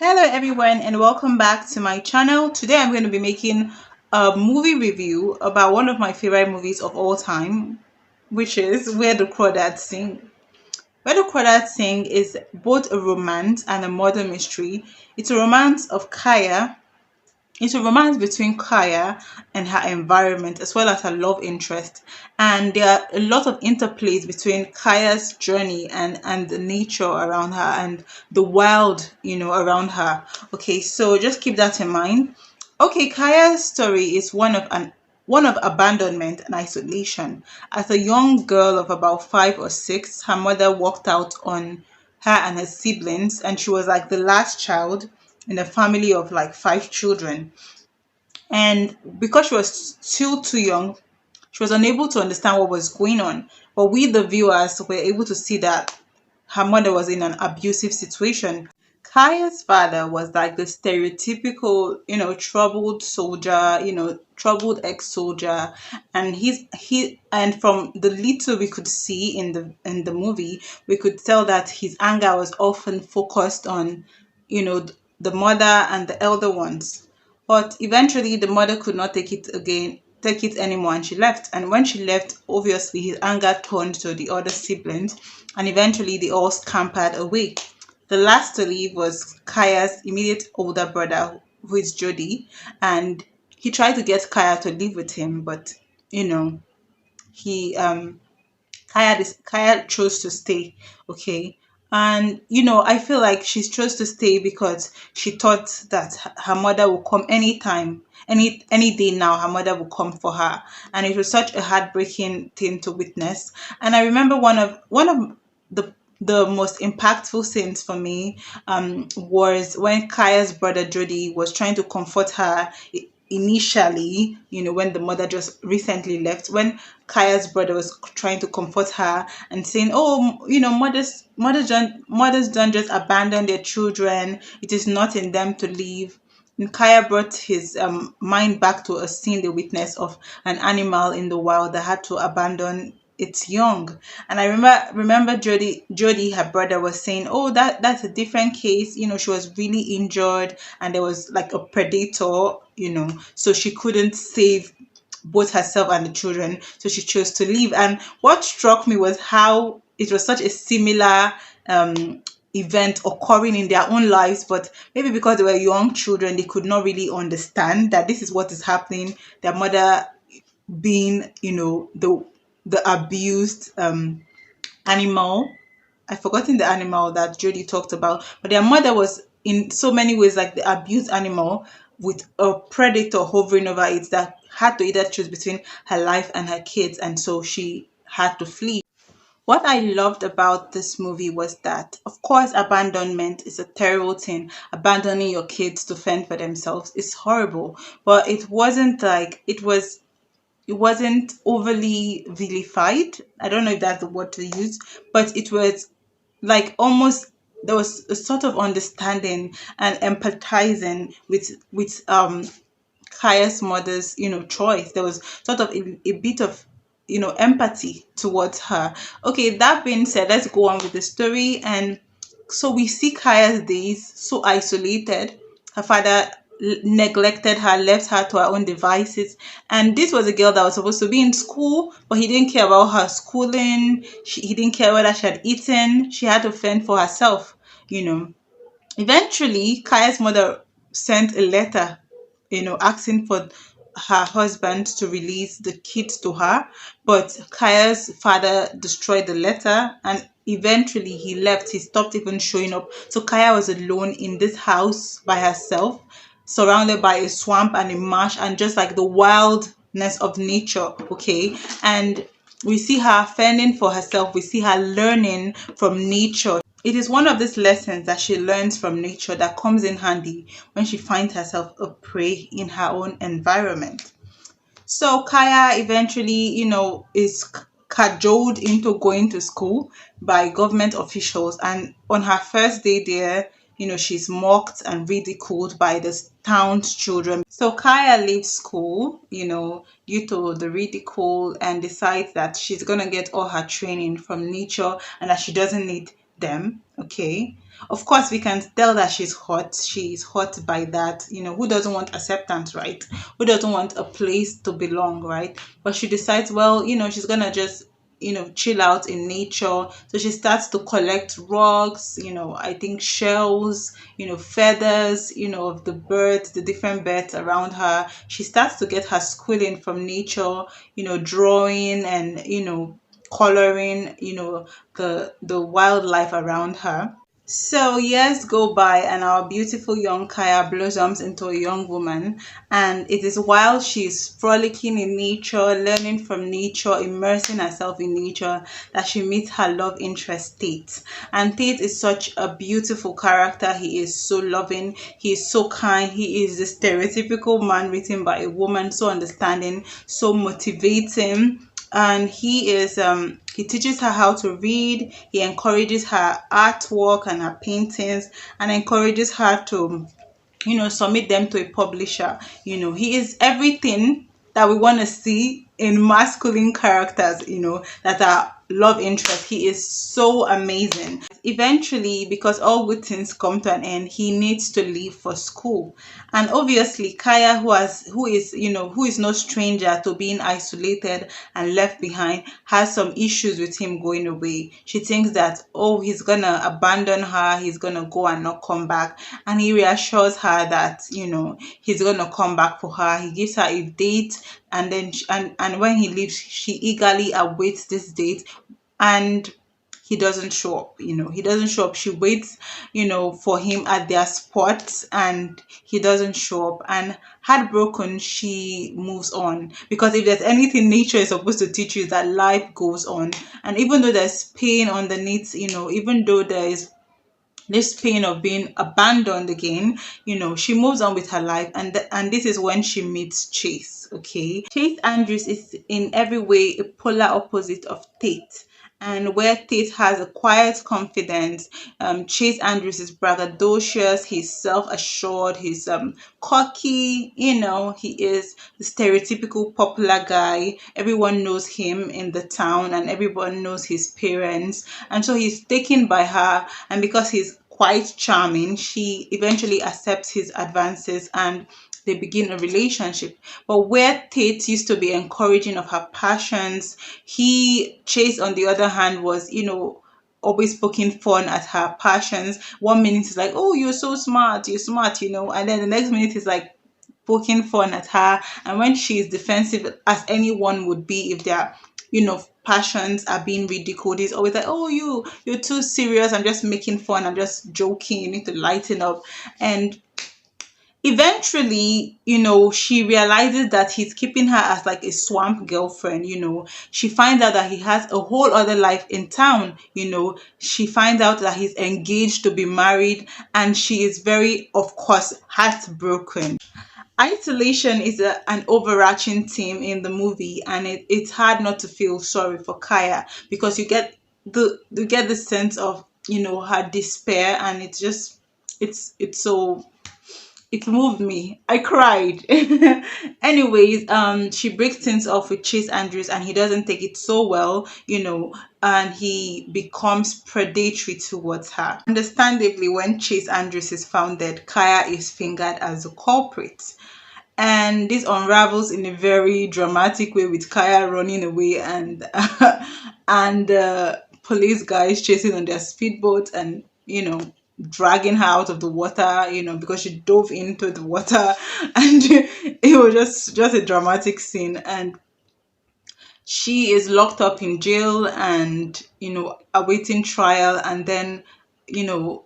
Hello everyone and welcome back to my channel. Today I'm going to be making a movie review about one of my favorite movies of all time, which is Where the Crawdads Sing. Where the Crawdads Sing is both a romance and a murder mystery. It's a romance of Kaya. It's a romance between Kaya and her environment as well as her love interest. And there are a lot of interplays between Kaya's journey and the nature around her and the wild, around her. Okay, so just keep that in mind. Okay, Kaya's story is one of abandonment and isolation. As a young girl of about 5 or 6, her mother walked out on her and her siblings, and she was like the last child in a family of like 5 children. And because she was still too young, she was unable to understand what was going on. But we, the viewers, were able to see that her mother was in an abusive situation. Kaya's father was like the stereotypical, troubled soldier, troubled ex-soldier, and and from the little we could see in the movie, we could tell that his anger was often focused on, the mother and the elder ones. But eventually, the mother could not take it anymore, and she left. And when she left, obviously, his anger turned to the other siblings, and eventually, they all scampered away. The last to leave was Kaya's immediate older brother, who is Jody, and he tried to get Kaya to live with him, but you know, he Kaya chose to stay. Okay. And I feel like she chose to stay because she thought that her mother will come anytime, any day now. Her mother will come for her, and it was such a heartbreaking thing to witness. And I remember one of the most impactful scenes for me was when Kaya's brother Jody was trying to comfort her initially, when the mother just recently left, when Kaya's brother was trying to comfort her and saying, "Oh, mothers don't just abandon their children. It is not in them to leave." And Kaya brought his mind back to a scene they witnessed of an animal in the wild that had to abandon its young. And I remember Jody, her brother, was saying, "Oh, that's a different case. She was really injured, and there was like a predator. So she couldn't save both herself and the children, so she chose to leave." And what struck me was how it was such a similar event occurring in their own lives, but maybe because they were young children, they could not really understand that this is what is happening. Their mother being, the abused animal. I've forgotten the animal that Jodie talked about, but their mother was in so many ways like the abused animal with a predator hovering over it that had to either choose between her life and her kids, and so she had to flee. What I loved about this movie was that, of course, abandonment is a terrible thing. Abandoning your kids to fend for themselves is horrible, but it wasn't overly vilified. I don't know if that's the word to use, but it was like almost there was a sort of understanding and empathizing with Kaya's mother's choice. There was sort of a bit of empathy towards her. Okay, that being said, let's go on with the story. And so we see Kaya's days so isolated. Her father neglected her, left her to her own devices. And this was a girl that was supposed to be in school, but he didn't care about her schooling. He didn't care whether she had eaten. She had to fend for herself, you know. Eventually, Kaya's mother sent a letter, asking for her husband to release the kids to her, but Kaya's father destroyed the letter, and eventually he left. He stopped even showing up. So Kaya was alone in this house by herself, surrounded by a swamp and a marsh and just like the wildness of nature. Okay. And we see her fending for herself. We see her learning from nature. It is one of these lessons that she learns from nature that comes in handy when she finds herself a prey in her own environment. So Kaya eventually, is cajoled into going to school by government officials. And on her first day there, she's mocked and ridiculed by the town's children. So Kaya leaves school, due to the ridicule, and decides that she's going to get all her training from nature and that she doesn't need them. Okay. Of course, we can tell that she's hot. She's hot by that. Who doesn't want acceptance, right? Who doesn't want a place to belong, right? But she decides, well, she's gonna just, chill out in nature. So she starts to collect rocks, I think shells, feathers, of the birds, the different birds around her. She starts to get her schooling from nature, drawing and, coloring, the wildlife around her. So years go by, and our beautiful young Kaya blossoms into a young woman. And it is while she's frolicking in nature, learning from nature, immersing herself in nature, that she meets her love interest, Tate. And Tate is such a beautiful character. He is so loving, he is so kind, he is the stereotypical man written by a woman, so understanding, so motivating. And he teaches her how to read. He encourages her artwork and her paintings, and encourages her to, submit them to a publisher. He is everything that we want to see in masculine characters, that are love interest. He is so amazing. Eventually, because all good things come to an end, he needs to leave for school. And obviously, Kaya, who is no stranger to being isolated and left behind, has some issues with him going away. She thinks that, oh, he's gonna abandon her, he's gonna go and not come back. And he reassures her that, he's gonna come back for her. He gives her a date, and then and when he leaves, she eagerly awaits this date. And he doesn't show up. He doesn't show up. She waits, for him at their spot, and he doesn't show up. And heartbroken, she moves on, because if there's anything nature is supposed to teach you, is that life goes on. And even though there's pain underneath, even though there is this pain of being abandoned again, she moves on with her life. And this is when she meets Chase. Okay, Chase Andrews is in every way a polar opposite of Tate. And where Tate has a quiet confidence, Chase Andrews is braggadocious, he's self-assured, he's cocky. He is the stereotypical popular guy. Everyone knows him in the town, and everyone knows his parents. And so he's taken by her, and because he's quite charming, she eventually accepts his advances, and they begin a relationship. But where Tate used to be encouraging of her passions, Chase, on the other hand, was, always poking fun at her passions. One minute is like, oh, you're smart, and then the next minute is like poking fun at her. And when she's defensive, as anyone would be if their, passions are being ridiculed, he's always like, oh, you're too serious, I'm just making fun, I'm just joking, you need to lighten up. And eventually, she realizes that he's keeping her as like a swamp girlfriend. She finds out that he has a whole other life in town. She finds out that he's engaged to be married, and she is very, of course, heartbroken. Isolation is an overarching theme in the movie, and it's hard not to feel sorry for Kaya, because you get the sense of, her despair. And it's so, it moved me. I cried. Anyways, she breaks things off with Chase Andrews, and he doesn't take it so well, and he becomes predatory towards her. Understandably, when Chase Andrews is found dead, Kaya is fingered as the culprit. And this unravels in a very dramatic way, with Kaya running away, and and police guys chasing on their speedboat, and dragging her out of the water, because she dove into the water. And it was just a dramatic scene. And she is locked up in jail, and awaiting trial. And then, you know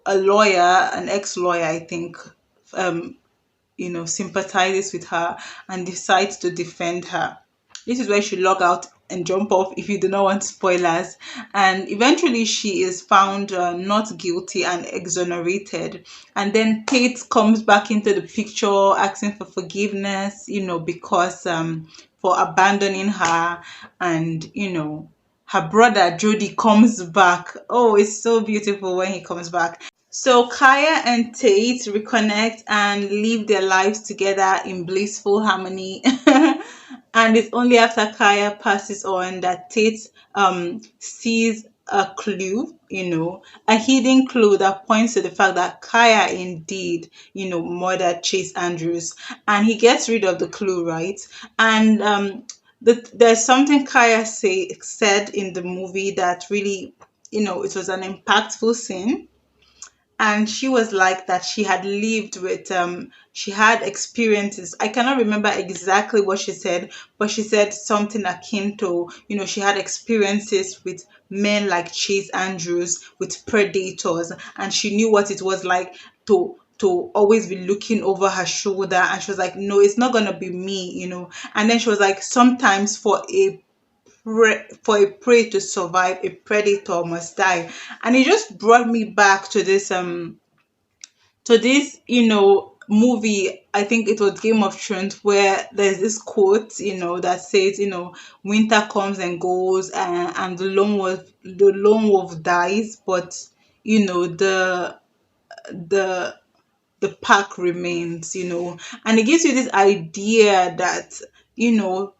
a lawyer, an ex-lawyer, I think, um sympathizes with her and decides to defend her. This is where she log out and jump off, if you do not want spoilers. And eventually she is found not guilty and exonerated. And then Tate comes back into the picture, asking for forgiveness, because for abandoning her. And her brother Jody comes back. Oh, it's so beautiful when he comes back. So Kaya and Tate reconnect and live their lives together in blissful harmony. And it's only after Kaya passes on that Tate sees a clue, a hidden clue that points to the fact that Kaya indeed, murdered Chase Andrews, and he gets rid of the clue, right? And there's something Kaya said in the movie that really, it was an impactful scene, and she was like that she had lived with she had experiences. I cannot remember exactly what she said, but she said something akin to, she had experiences with men like Chase Andrews, with predators, and she knew what it was like to always be looking over her shoulder, and she was like, no, it's not gonna be me, and then she was like, sometimes for a prey to survive, a predator must die. And it just brought me back to this, movie. I think it was Game of Thrones, where there's this quote, that says, winter comes and goes, and the lone wolf dies, but the the the pack remains, and it gives you this idea that, you know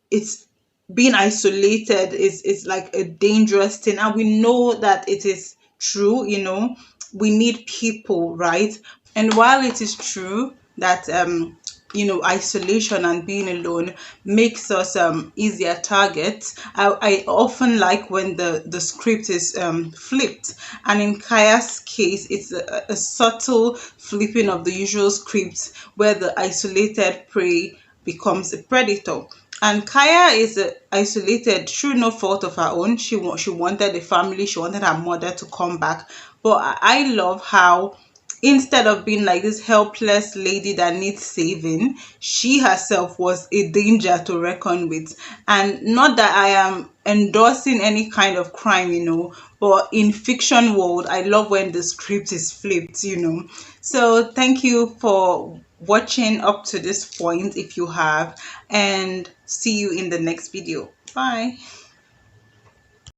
it's being isolated is like a dangerous thing, and we know that it is true. We need people, right? And while it is true that isolation and being alone makes us easier targets, I often like when the script is flipped. And in Kaya's case, it's a subtle flipping of the usual script, where the isolated prey becomes a predator. And Kaya is isolated through no fault of her own. She wanted a family. She wanted her mother to come back. But I love how, instead of being like this helpless lady that needs saving, she herself was a danger to reckon with. And not that I am endorsing any kind of crime, but in fiction world, I love when the script is flipped. So thank you for watching up to this point, if you have, and see you in the next video. Bye.